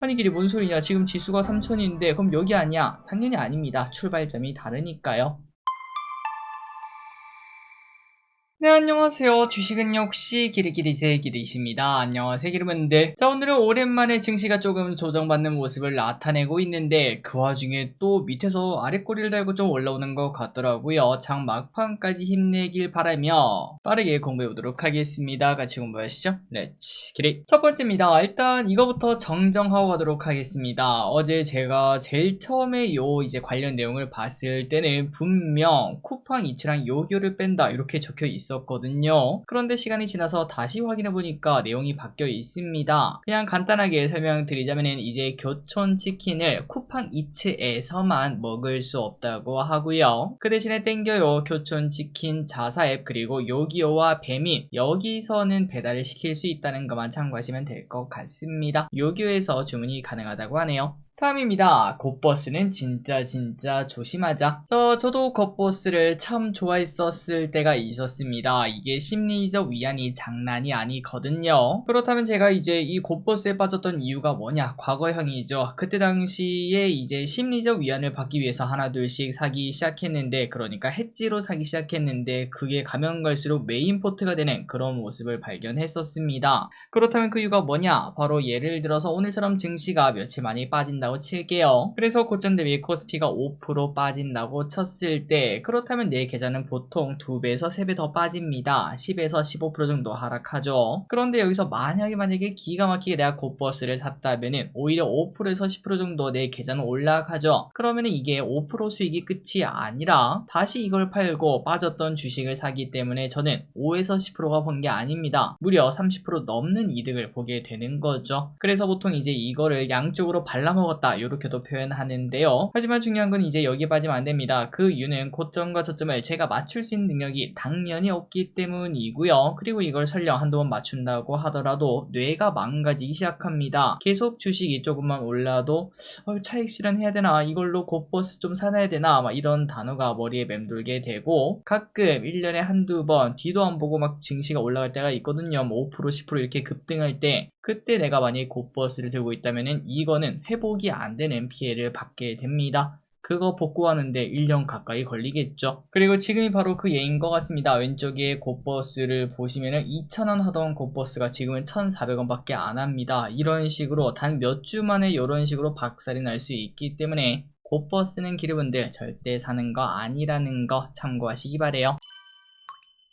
아니 길이 뭔 소리냐. 지금 지수가 3000인데 그럼 여기 아니야? 당연히 아닙니다. 출발점이 다르니까요. 네, 안녕하세요. 주식은 역시 기르기리제 기르이십니다. 안녕하세요, 기르분들. 자, 오늘은 오랜만에 증시가 조금 조정받는 모습을 나타내고 있는데 그 와중에 또 밑에서 아랫꼬리를 달고 좀 올라오는 것 같더라고요. 장 막판까지 힘내길 바라며 빠르게 공부해보도록 하겠습니다. 같이 공부하시죠. 렛츠 기릿. 첫 번째입니다. 일단 이거부터 정정하고 가도록 하겠습니다. 어제 제가 제일 처음에 이제 관련 내용을 봤을 때는 분명 쿠팡 이츠랑 요교를 뺀다 이렇게 적혀 있었거든요. 그런데 시간이 지나서 다시 확인해 보니까 내용이 바뀌어 있습니다. 그냥 간단하게 설명드리자면 이제 교촌 치킨을 쿠팡 이츠에서만 먹을 수 없다고 하고요. 그 대신에 땡겨요 교촌 치킨 자사 앱 그리고 요기요와 배민 여기서는 배달을 시킬 수 있다는 것만 참고하시면 될 것 같습니다. 요기요에서 주문이 가능하다고 하네요. 다음입니다. 곱버스는 진짜 조심하자. 저도 곱버스를 참 좋아했었을 때가 있었습니다. 이게 심리적 위안이 장난이 아니거든요. 그렇다면 제가 이제 이 곱버스에 빠졌던 이유가 뭐냐? 과거형이죠. 그때 당시에 이제 심리적 위안을 받기 위해서 하나둘씩 사기 시작했는데, 그러니까 해지로 사기 시작했는데 그게 가면 갈수록 메인 포트가 되는 그런 모습을 발견했었습니다. 그렇다면 그 이유가 뭐냐? 바로 예를 들어서 오늘처럼 증시가 며칠 만에 빠진다고 칠게요. 그래서 고점 대비 코스피가 5% 빠진다고 쳤을 때 그렇다면 내 계좌는 보통 2배에서 3배 더 빠집니다. 10에서 15% 정도 하락하죠. 그런데 여기서 만약에 기가 막히게 내가 곱버스를 샀다면은 오히려 5%에서 10% 정도 내 계좌는 올라가죠. 그러면은 이게 5% 수익이 끝이 아니라 다시 이걸 팔고 빠졌던 주식을 사기 때문에 저는 5에서 10%가 번 게 아닙니다. 무려 30% 넘는 이득을 보게 되는 거죠. 그래서 보통 이제 이거를 양쪽으로 발라먹었다 이렇게도 표현하는데요. 하지만 중요한 건 이제 여기 빠지면 안 됩니다. 그 이유는 고점과 저점을 제가 맞출 수 있는 능력이 당연히 없기 때문이고요. 그리고 이걸 설령 한두 번 맞춘다고 하더라도 뇌가 망가지기 시작합니다. 계속 주식이 조금만 올라도 차익 실현해야 되나, 이걸로 곱버스 좀 사놔야 되나, 막 이런 단어가 머리에 맴돌게 되고, 가끔 1년에 한두 번 뒤도 안 보고 막 증시가 올라갈 때가 있거든요. 뭐 5% 10% 이렇게 급등할 때, 그때 내가 만약에 곱버스를 들고 있다면은 이거는 회복이 안 되는 피해를 받게 됩니다. 그거 복구하는데 1년 가까이 걸리겠죠. 그리고 지금이 바로 그 예인 것 같습니다. 왼쪽에 곱버스를 보시면은 2,000원 하던 곱버스가 지금은 1,400원 밖에 안 합니다. 이런 식으로 단 몇 주 만에 이런 식으로 박살이 날 수 있기 때문에 곱버스는 기르분들 절대 사는 거 아니라는 거 참고하시기 바래요.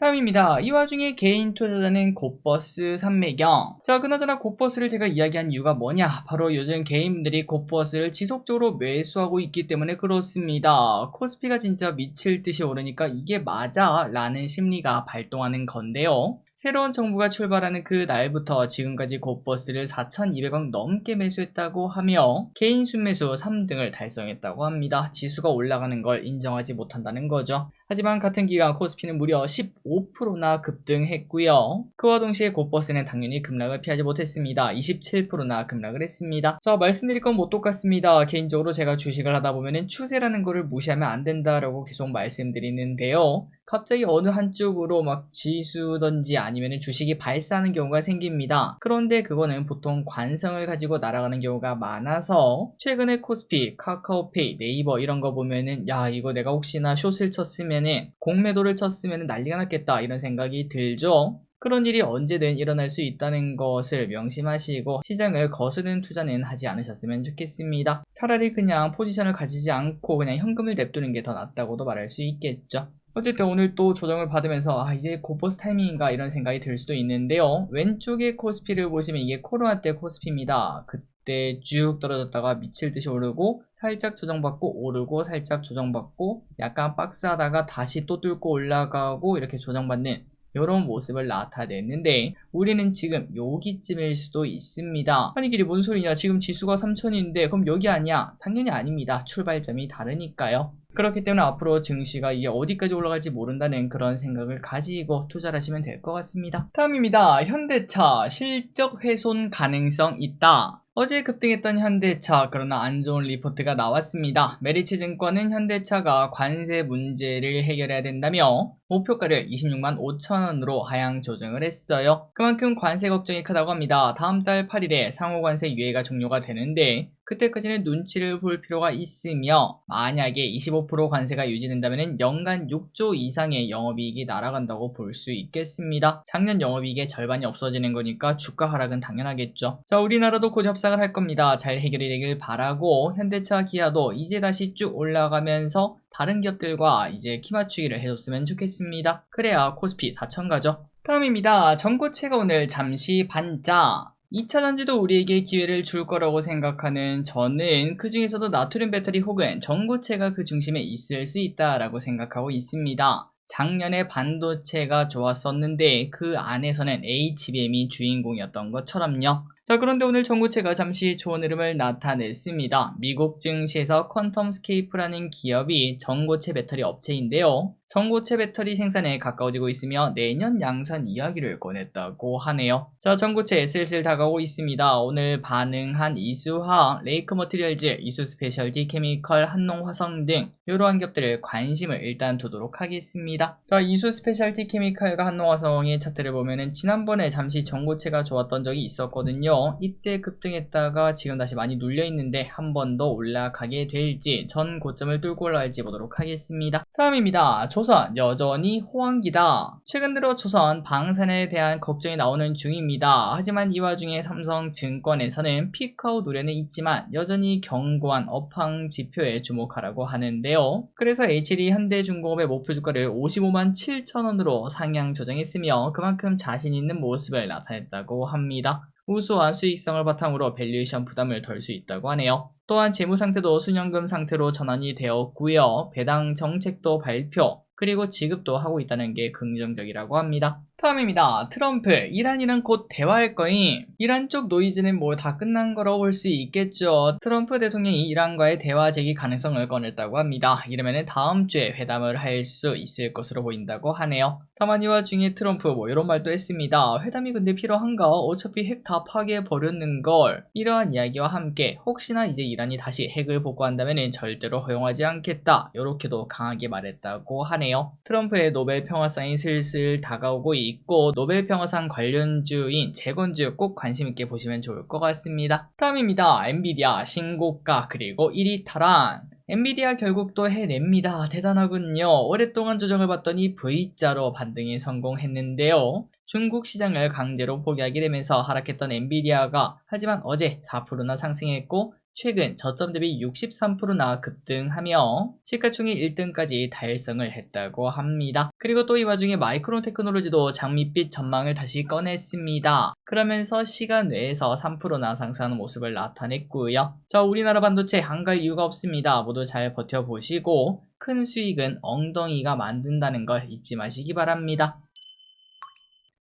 다음입니다. 이 와중에 개인 투자자는 곱버스 산매경. 자, 그나저나 곱버스를 제가 이야기한 이유가 뭐냐? 바로 요즘 개인들이 곱버스를 지속적으로 매수하고 있기 때문에 그렇습니다. 코스피가 진짜 미칠 듯이 오르니까 이게 맞아? 라는 심리가 발동하는 건데요. 새로운 정부가 출발하는 그 날부터 지금까지 곱버스를 4,200원 넘게 매수했다고 하며 개인 순매수 3등을 달성했다고 합니다. 지수가 올라가는 걸 인정하지 못한다는 거죠. 하지만 같은 기간 코스피는 무려 15%나 급등했고요. 그와 동시에 곱버스는 당연히 급락을 피하지 못했습니다. 27%나 급락을 했습니다. 자, 말씀드릴 건 뭐 똑같습니다. 개인적으로 제가 주식을 하다 보면은 추세라는 거를 무시하면 안 된다라고 계속 말씀드리는데요. 갑자기 어느 한쪽으로 막 지수든지 아니면 주식이 발사하는 경우가 생깁니다. 그런데 그거는 보통 관성을 가지고 날아가는 경우가 많아서 최근에 코스피, 카카오페이, 네이버 이런 거 보면은 야, 이거 내가 혹시나 숏을 쳤으면은 공매도를 쳤으면은 난리가 났겠다 이런 생각이 들죠. 그런 일이 언제든 일어날 수 있다는 것을 명심하시고 시장을 거스르는 투자는 하지 않으셨으면 좋겠습니다. 차라리 그냥 포지션을 가지지 않고 그냥 현금을 냅두는 게 더 낫다고도 말할 수 있겠죠. 어쨌든 오늘 또 조정을 받으면서 이제 곱버스 타이밍인가 이런 생각이 들 수도 있는데요. 왼쪽에 코스피를 보시면 이게 코로나 때 코스피입니다. 그때 쭉 떨어졌다가 미칠 듯이 오르고 살짝 조정받고 오르고 살짝 조정받고 약간 박스하다가 다시 또 뚫고 올라가고 이렇게 조정받는 이런 모습을 나타냈는데 우리는 지금 여기쯤일 수도 있습니다. 아니 길이 뭔 소리냐. 지금 지수가 3000인데 그럼 여기 아니야? 당연히 아닙니다. 출발점이 다르니까요. 그렇기 때문에 앞으로 증시가 이게 어디까지 올라갈지 모른다는 그런 생각을 가지고 투자를 하시면 될 것 같습니다. 다음입니다. 현대차 실적 훼손 가능성 있다. 어제 급등했던 현대차, 그러나 안 좋은 리포트가 나왔습니다. 메리츠증권은 현대차가 관세 문제를 해결해야 된다며 목표가를 26만 5천원으로 하향 조정을 했어요. 그만큼 관세 걱정이 크다고 합니다. 다음 달 8일에 상호관세 유예가 종료가 되는데 그때까지는 눈치를 볼 필요가 있으며, 만약에 25% 관세가 유지된다면 연간 6조 이상의 영업이익이 날아간다고 볼 수 있겠습니다. 작년 영업이익의 절반이 없어지는 거니까 주가 하락은 당연하겠죠. 자, 우리나라도 곧 협상을 할 겁니다. 잘 해결이 되길 바라고, 현대차, 기아도 이제 다시 쭉 올라가면서 다른 기업들과 이제 키 맞추기를 해줬으면 좋겠습니다. 그래야 코스피 4천 가죠. 다음입니다. 전고체가 오늘 잠시 반짝. 2차전지도 우리에게 기회를 줄 거라고 생각하는 저는 그 중에서도 나트륨 배터리 혹은 전고체가 그 중심에 있을 수 있다라고 생각하고 있습니다. 작년에 반도체가 좋았었는데 그 안에서는 HBM이 주인공이었던 것처럼요. 자, 그런데 오늘 전고체가 잠시 좋은 흐름을 나타냈습니다. 미국 증시에서 퀀텀스케이프라는 기업이 전고체 배터리 업체인데요. 전고체 배터리 생산에 가까워지고 있으며 내년 양산 이야기를 꺼냈다고 하네요. 자, 전고체 슬슬 다가오고 있습니다. 오늘 반응한 이수화, 레이크 머티리얼즈, 이수 스페셜티 케미컬, 한농화성 등 이러한 기업들을 관심을 일단 두도록 하겠습니다. 자, 이수 스페셜티 케미컬과 한농화성의 차트를 보면은 지난번에 잠시 전고체가 좋았던 적이 있었거든요. 이때 급등했다가 지금 다시 많이 눌려 있는데 한 번 더 올라가게 될지, 전 고점을 뚫고 올라갈지 보도록 하겠습니다. 다음입니다. 조선 여전히 호황기다. 최근 들어 조선 방산에 대한 걱정이 나오는 중입니다. 하지만 이 와중에 삼성증권에서는 피크아웃 우려는 있지만 여전히 견고한 업황 지표에 주목하라고 하는데요. 그래서 HD 현대중공업의 목표 주가를 55만 7천원으로 상향 조정했으며 그만큼 자신 있는 모습을 나타냈다고 합니다. 우수한 수익성을 바탕으로 밸류에이션 부담을 덜 수 있다고 하네요. 또한 재무 상태도 순연금 상태로 전환이 되었고요. 배당 정책도 발표, 그리고 지급도 하고 있다는 게 긍정적이라고 합니다. 다음입니다. 트럼프, 이란이랑 곧 대화할 거임. 이란 쪽 노이즈는 뭐 다 끝난 거라고 볼 수 있겠죠. 트럼프 대통령이 이란과의 대화 제기 가능성을 꺼냈다고 합니다. 이러면 다음 주에 회담을 할 수 있을 것으로 보인다고 하네요. 다만 이 와중에 트럼프 뭐 이런 말도 했습니다. 회담이 근데 필요한가? 어차피 핵 다 파괴해버렸는걸. 이러한 이야기와 함께 혹시나 이제 이란이 다시 핵을 복구한다면 절대로 허용하지 않겠다, 이렇게도 강하게 말했다고 하네요. 트럼프의 노벨 평화상이 슬슬 다가오고 있고, 노벨 평화상 관련주인 재건주 꼭 관심있게 보시면 좋을 것 같습니다. 다음입니다. 엔비디아 신고가 그리고 1위 탈환. 엔비디아 결국 또 해냅니다. 대단하군요. 오랫동안 조정을 받더니 V자로 반등에 성공했는데요. 중국 시장을 강제로 포기하게 되면서 하락했던 엔비디아가 하지만 어제 4%나 상승했고, 최근 저점 대비 63%나 급등하며 시가총액 1등까지 달성을 했다고 합니다. 그리고 또 이 와중에 마이크론 테크놀로지도 장밋빛 전망을 다시 꺼냈습니다. 그러면서 시간 내에서 3%나 상승하는 모습을 나타냈고요. 자, 우리나라 반도체 한갈 이유가 없습니다. 모두 잘 버텨보시고 큰 수익은 엉덩이가 만든다는 걸 잊지 마시기 바랍니다.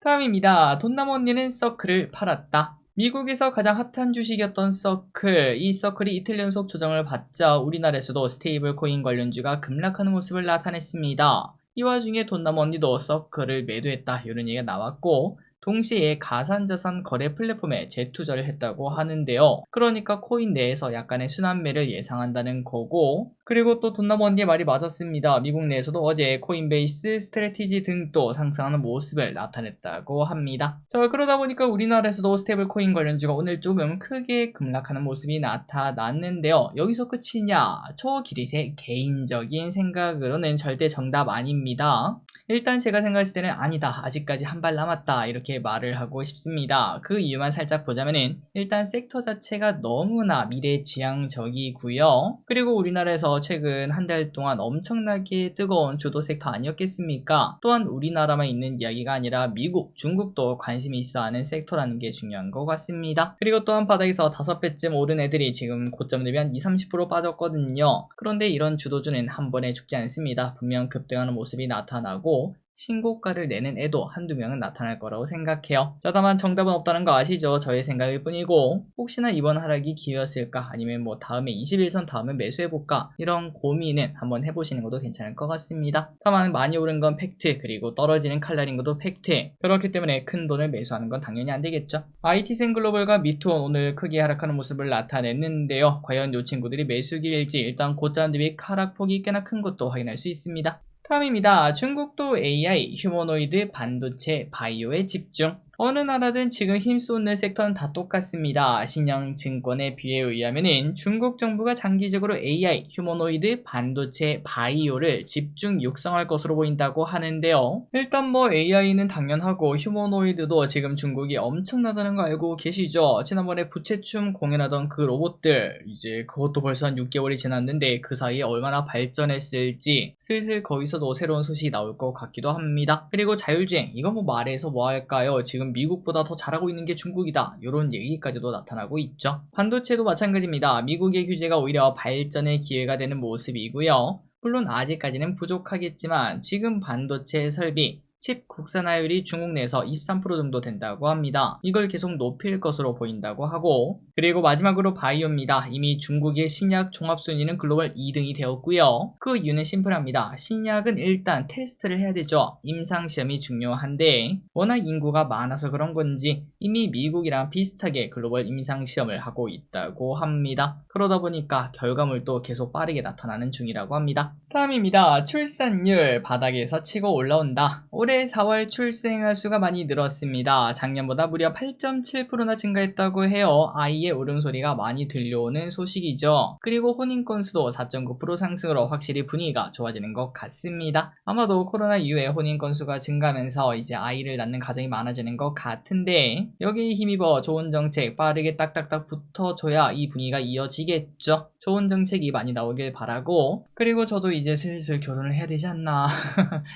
다음입니다. 돈남 언니는 서클을 팔았다. 미국에서 가장 핫한 주식이었던 서클, 이 서클이 이틀 연속 조정을 받자 우리나라에서도 스테이블 코인 관련주가 급락하는 모습을 나타냈습니다. 이 와중에 돈남 언니도 서클을 매도했다, 이런 얘기가 나왔고, 동시에 가상자산 거래 플랫폼에 재투자를 했다고 하는데요. 그러니까 코인 내에서 약간의 순환매를 예상한다는 거고, 그리고 또 돈남 언니의 말이 맞았습니다. 미국 내에서도 어제 코인베이스, 스트래티지 등도 상승하는 모습을 나타냈다고 합니다. 자, 그러다 보니까 우리나라에서도 스테이블 코인 관련주가 오늘 조금 크게 급락하는 모습이 나타났는데요. 여기서 끝이냐? 저 기릿의 개인적인 생각으로는 절대 정답 아닙니다. 일단 제가 생각했을 때는 아니다, 아직까지 한 발 남았다, 이렇게 말을 하고 싶습니다. 그 이유만 살짝 보자면은 일단 섹터 자체가 너무나 미래지향적이고요. 그리고 우리나라에서 최근 한 달 동안 엄청나게 뜨거운 주도 섹터 아니었겠습니까? 또한 우리나라만 있는 이야기가 아니라 미국, 중국도 관심이 있어 하는 섹터라는 게 중요한 것 같습니다. 그리고 또한 바닥에서 5배쯤 오른 애들이 지금 고점 대비 한 20-30% 빠졌거든요. 그런데 이런 주도주는 한 번에 죽지 않습니다. 분명 급등하는 모습이 나타나고 신고가를 내는 애도 한두 명은 나타날 거라고 생각해요. 자, 다만 정답은 없다는 거 아시죠? 저의 생각일 뿐이고, 혹시나 이번 하락이 기회였을까, 아니면 뭐 다음에 21선 다음에 매수해볼까, 이런 고민은 한번 해보시는 것도 괜찮을 것 같습니다. 다만 많이 오른 건 팩트, 그리고 떨어지는 칼날인 것도 팩트. 그렇기 때문에 큰 돈을 매수하는 건 당연히 안 되겠죠. IT센 글로벌과 미투온 오늘 크게 하락하는 모습을 나타냈는데요. 과연 이 친구들이 매수길일지 일단 고점 대비 하락폭이 꽤나 큰 것도 확인할 수 있습니다. 다음입니다. 중국도 AI, 휴머노이드, 반도체, 바이오에 집중. 어느 나라든 지금 힘쏟는 섹터는 다 똑같습니다. 신영증권의 뷰에 의하면은 중국 정부가 장기적으로 AI, 휴머노이드, 반도체, 바이오를 집중 육성할 것으로 보인다고 하는데요. 일단 뭐 AI는 당연하고 휴머노이드도 지금 중국이 엄청나다는 거 알고 계시죠? 지난번에 부채춤 공연하던 그 로봇들, 이제 그것도 벌써 한 6개월이 지났는데 그 사이에 얼마나 발전했을지 슬슬 거기서도 새로운 소식이 나올 것 같기도 합니다. 그리고 자율주행, 이거 뭐 말해서 뭐 할까요? 지금 미국보다 더 잘하고 있는 게 중국이다, 이런 얘기까지도 나타나고 있죠. 반도체도 마찬가지입니다. 미국의 규제가 오히려 발전의 기회가 되는 모습이고요. 물론 아직까지는 부족하겠지만 지금 반도체 설비, 칩 국산화율이 중국 내에서 23% 정도 된다고 합니다. 이걸 계속 높일 것으로 보인다고 하고, 그리고 마지막으로 바이오입니다. 이미 중국의 신약 종합순위는 글로벌 2등이 되었고요. 그 이유는 심플합니다. 신약은 일단 테스트를 해야 되죠. 임상시험이 중요한데 워낙 인구가 많아서 그런 건지 이미 미국이랑 비슷하게 글로벌 임상시험을 하고 있다고 합니다. 그러다 보니까 결과물도 계속 빠르게 나타나는 중이라고 합니다. 다음입니다. 출산율 바닥에서 치고 올라온다. 올해 4월 출생아 수가 많이 늘었습니다. 작년보다 무려 8.7%나 증가했다고 해요. 아이의 울음소리가 많이 들려오는 소식이죠. 그리고 혼인 건수도 4.9% 상승으로 확실히 분위기가 좋아지는 것 같습니다. 아마도 코로나 이후에 혼인 건수가 증가하면서 이제 아이를 낳는 가정이 많아지는 것 같은데, 여기에 힘입어 좋은 정책 빠르게 딱딱딱 붙어줘야 이 분위기가 이어지겠죠. 좋은 정책이 많이 나오길 바라고, 그리고 저도 이제 슬슬 결혼을 해야 되지 않나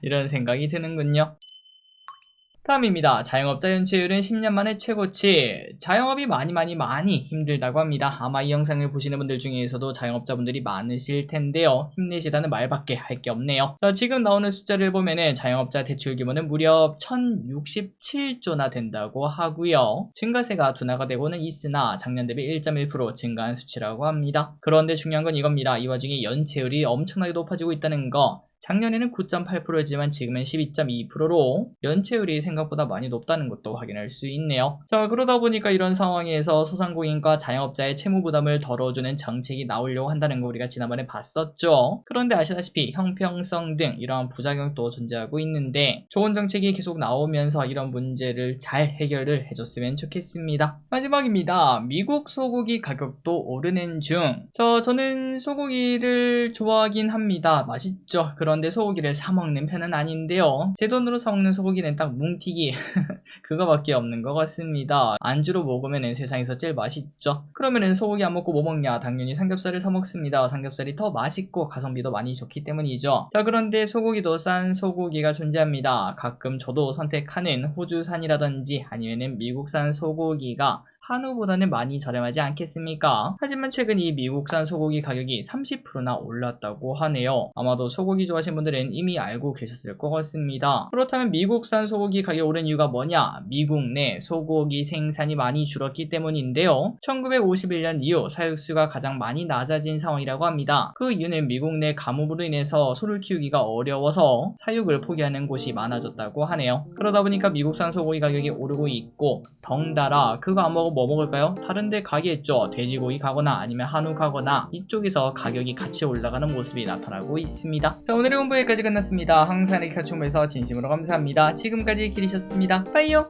이런 생각이 드는군요. 다음입니다. 자영업자 연체율은 10년 만에 최고치. 자영업이 많이 힘들다고 합니다. 아마 이 영상을 보시는 분들 중에서도 자영업자분들이 많으실 텐데요. 힘내시다는 말밖에 할 게 없네요. 자, 지금 나오는 숫자를 보면은 자영업자 대출 규모는 무려 1067조나 된다고 하고요. 증가세가 둔화가 되고는 있으나 작년 대비 1.1% 증가한 수치라고 합니다. 그런데 중요한 건 이겁니다. 이 와중에 연체율이 엄청나게 높아지고 있다는 거. 작년에는 9.8%였지만 지금은 12.2%로 연체율이 생각보다 많이 높다는 것도 확인할 수 있네요. 자, 그러다 보니까 이런 상황에서 소상공인과 자영업자의 채무 부담을 덜어주는 정책이 나오려고 한다는 거 우리가 지난번에 봤었죠. 그런데 아시다시피 형평성 등 이러한 부작용도 존재하고 있는데 좋은 정책이 계속 나오면서 이런 문제를 잘 해결을 해줬으면 좋겠습니다. 마지막입니다. 미국 소고기 가격도 오르는 중. 저는 소고기를 좋아하긴 합니다. 맛있죠. 그런데 소고기를 사 먹는 편은 아닌데요. 제 돈으로 사 먹는 소고기는 딱 뭉티기 그거밖에 없는 것 같습니다. 안주로 먹으면 세상에서 제일 맛있죠. 그러면은 소고기 안 먹고 뭐 먹냐? 당연히 삼겹살을 사 먹습니다. 삼겹살이 더 맛있고 가성비도 많이 좋기 때문이죠. 자, 그런데 소고기도 싼 소고기가 존재합니다. 가끔 저도 선택하는 호주산이라든지 아니면은 미국산 소고기가 한우보다는 많이 저렴하지 않겠습니까? 하지만 최근 이 미국산 소고기 가격이 30%나 올랐다고 하네요. 아마도 소고기 좋아하시는 분들은 이미 알고 계셨을 것 같습니다. 그렇다면 미국산 소고기 가격이 오른 이유가 뭐냐? 미국 내 소고기 생산이 많이 줄었기 때문인데요. 1951년 이후 사육수가 가장 많이 낮아진 상황이라고 합니다. 그 이유는 미국 내 가뭄으로 인해서 소를 키우기가 어려워서 사육을 포기하는 곳이 많아졌다고 하네요. 그러다 보니까 미국산 소고기 가격이 오르고 있고, 덩달아 그거 안 먹으면 뭐 먹을까요? 다른데 가겠죠. 돼지고기 가거나 아니면 한우 가거나 이쪽에서 가격이 같이 올라가는 모습이 나타나고 있습니다. 자, 오늘의 공부 여기까지 끝났습니다. 항상 이렇게 같이 공부해서 진심으로 감사합니다. 지금까지 길이셨습니다. 빠이요.